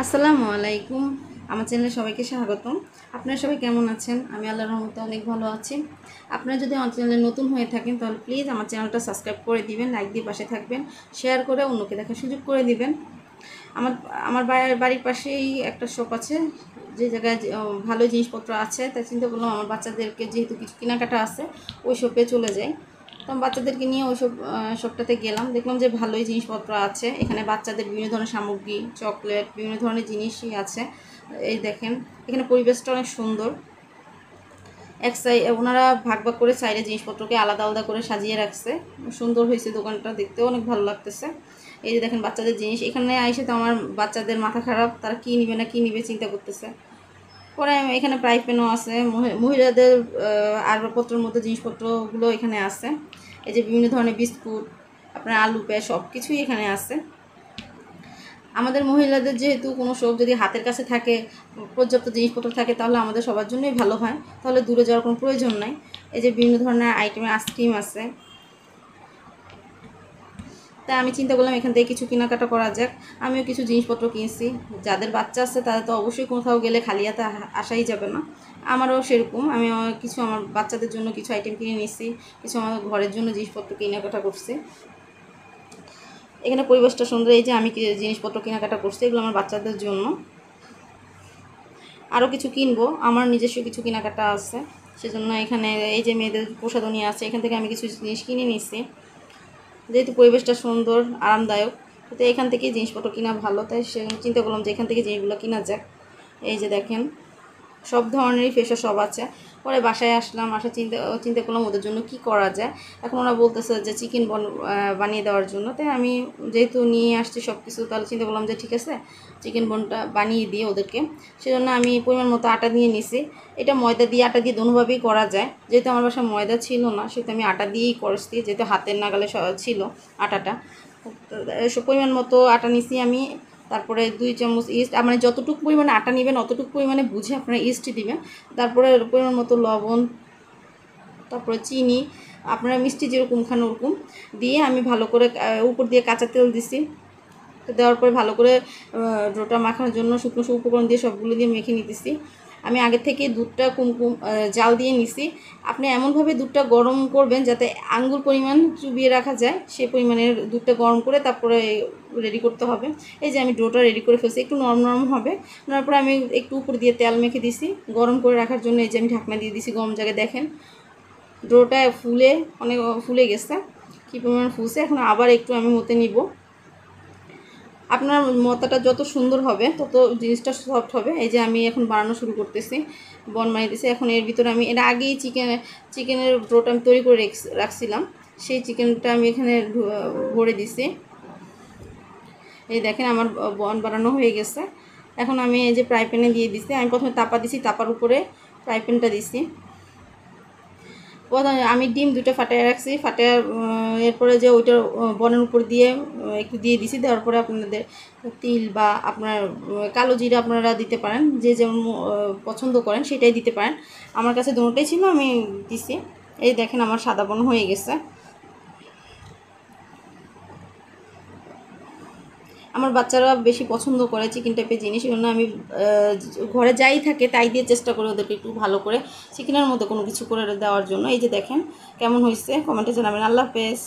আসসালামু আলাইকুম। আমার চ্যানেলে সবাইকে স্বাগতম। আপনারা সবাই কেমন আছেন? আমি আল্লাহর রহমতে অনেক ভালো আছি। আপনারা যদি আমার চ্যানেলে নতুন হয়ে থাকেন তাহলে প্লিজ আমার চ্যানেলটা সাবস্ক্রাইব করে দিবেন, লাইক দিয়ে পাশে থাকবেন, শেয়ার করে অন্যকে দেখার সুযোগ করে দিবেন। আমার আমার বাড়ির পাশেই একটা শপ আছে, যে জায়গায় ভালো জিনিসপত্র আছে, তাই চিন্তা করলাম আমার বাচ্চাদেরকে যেহেতু কিছু কেনাকাটা আছে ওই শপে চলে যাই। তো আমি বাচ্চাদেরকে নিয়ে ওই শপটাতে গেলাম, দেখলাম যে ভালোই জিনিসপত্র আছে। এখানে বাচ্চাদের বিভিন্ন ধরনের সামগ্রী, চকলেট, বিভিন্ন ধরনের জিনিসই আছে। এই দেখেন, এখানে পরিবেশটা অনেক সুন্দর। এক সাইড ওনারা ভাগ ভাগ করে সাইডে জিনিসপত্রকে আলাদা আলাদা করে সাজিয়ে রাখছে। সুন্দর হয়েছে দোকানটা, দেখতেও অনেক ভালো লাগতেছে। এই যে দেখেন বাচ্চাদের জিনিস, এখানে আইসে তো আমার বাচ্চাদের মাথা খারাপ, তারা কী নিবে না কী নিবে চিন্তা করতেছে। পরে এখানে প্রাইস পেনও আছে, মহিলাদের আসবাবপত্রের মধ্যে জিনিসপত্রগুলো এখানে আছে। এই যে বিভিন্ন ধরনের বিস্কুট, আপনার আলু পে সব কিছুই এখানে আছে। আমাদের মহিলাদের যেহেতু কোনো শপ যদি হাতের কাছে থাকে, পর্যাপ্ত জিনিসপত্র থাকে, তাহলে আমাদের সবার জন্যই ভালো হয়, তাহলে দূরে যাওয়ার কোনো প্রয়োজন নাই। এই যে বিভিন্ন ধরনের আইটেমের আইসক্রিম আছে। তাই আমি চিন্তা করলাম এখান থেকে কিছু কেনাকাটা করা যাক। আমিও কিছু জিনিসপত্র কিনছি। যাদের বাচ্চা আছে তাদের তো অবশ্যই কোথাও গেলে খালি হাতে আসাই যাবে না। আমারও সেরকম, আমি কিছু আমার বাচ্চাদের জন্য কিছু আইটেম কিনে নিয়েছি, কিছু আমার ঘরের জন্য জিনিসপত্র কেনাকাটা করছি। এখানে পরিবেশটা সুন্দর। এই যে আমি জিনিসপত্র কেনাকাটা করছি, এগুলো আমার বাচ্চাদের জন্য। আরও কিছু কিনবো, আমার নিজস্ব কিছু কেনাকাটা আছে, সেজন্য এখানে এই যে মেয়েদের প্রসাধনী আছে, এখান থেকে আমি কিছু জিনিস কিনে নিয়েছি। যেহেতু পরিবেশটা সুন্দর, আরামদায়ক, তো এখান থেকেই জিনিসপত্র কিনা ভালো, তাই সে চিন্তা করলাম যে এখান থেকে জিনিসগুলো কিনা যাক। এই যে দেখেন সব ধরনেরই ফেসওয়াশ সব আছে। পরে বাসায় আসলাম, চিন্তা চিন্তা করলাম ওদের জন্য কি করা যায়। এখন ওরা বলতেছে যে চিকেন বানিয়ে দেওয়ার জন্য, তাই আমি যেহেতু নিয়ে আসছি সব কিছু, তাহলে চিন্তা করলাম যে ঠিক আছে চিকেন বনটা বানিয়ে দিই ওদেরকে। সেজন্য আমি পরিমাণ মতো আটা নিয়ে নিছি। এটা ময়দা দিয়ে আটা দিয়ে দোনোভাবেই করা যায়, যেহেতু আমার বাসায় ময়দা ছিল না সেহেতু আমি আটা দিয়েই করছি, যেহেতু হাতের নাগালে ছিল আটাটা। পরিমাণ মতো আটা নিছি আমি। তারপরে 2 চামচ ইস্ট, মানে যতটুকু পরিমাণে আটা নেবেন অতটুকু পরিমাণে বুঝে আপনারা ইস্ট দিবেন। তারপরে পরিমাণ মতো লবণ, তারপরে চিনি, আপনারা মিষ্টি যেরকম খান ওরকম দিয়ে আমি ভালো করে উপর দিয়ে কাঁচা তেল দিছি। তো দেওয়ার পরে ভালো করে ডোটা মাখানোর জন্য শুকনো উপকরণ দিয়ে সবগুলো দিয়ে মেখে নিতেছি। আমি আগে থেকে দুধটা কুমকুম জাল দিয়ে নিছি। আপনি এমনভাবে দুধটা গরম করবেন যাতে আঙ্গুর পরিমাণ চুবিয়ে রাখা যায়, সেই পরিমাণের দুধটা গরম করে তারপরে রেডি করতে হবে। এই যে আমি ডোটা রেডি করে ফেলছি, একটু নরম নরম হবে। তারপরে আমি একটু উপর দিয়ে তেল মেখে দিছি গরম করে রাখার জন্য। এই যে আমি ঢাকনা দিয়ে দিছি গরম জায়গায়। দেখেন ডোটা অনেক ফুলে গেছে, কী পরিমাণ ফুলছে। এখন আবার একটু আমি মতে নিব। আপনার মতাটা যত সুন্দর হবে তত জিনিসটা সফট হবে। এই যে আমি এখন বানানো শুরু করতেছি, বন বানিয়েছি। এখন এর ভিতরে আমি এর আগেই চিকেনের ডোটা আমি তৈরি করে রাখছিলাম, সেই চিকেনটা আমি এখানে ভরে দিছি। এই দেখেন আমার বন বানানো হয়ে গেছে। এখন আমি এই যে ফ্রাই প্যানে দিয়ে দিছি। আমি প্রথমে তাপা দিছি, তাপার উপরে ফ্রাই প্যানটা দিছি। প্রথমে আমি ডিম 2টা ফাটিয়ে রাখছি, এরপরে যে ওইটার বনের উপর দিয়ে একটু দিয়ে দিছি। দেওয়ার পরে আপনাদের তিল বা আপনার কালো জিরা আপনারা দিতে পারেন, যে যেমন পছন্দ করেন সেটাই দিতে পারেন। আমার কাছে দুটোটাই ছিল, আমি দিছি। এই দেখেন আমার সাদা বন হয়ে গেছে। আমার বাচ্চারা বেশি পছন্দ করে চিকেন টাইপের জিনিস, এই জন্য আমি ঘরে যাই থাকে তাই দিয়ে চেষ্টা করি ওদেরকে একটু ভালো করে চিকেনের মতো কোনো কিছু করে দেওয়ার জন্য। এই যে দেখেন কেমন হয়েছে, কমেন্টে জানাবেন। আল্লাহ হাফেজ।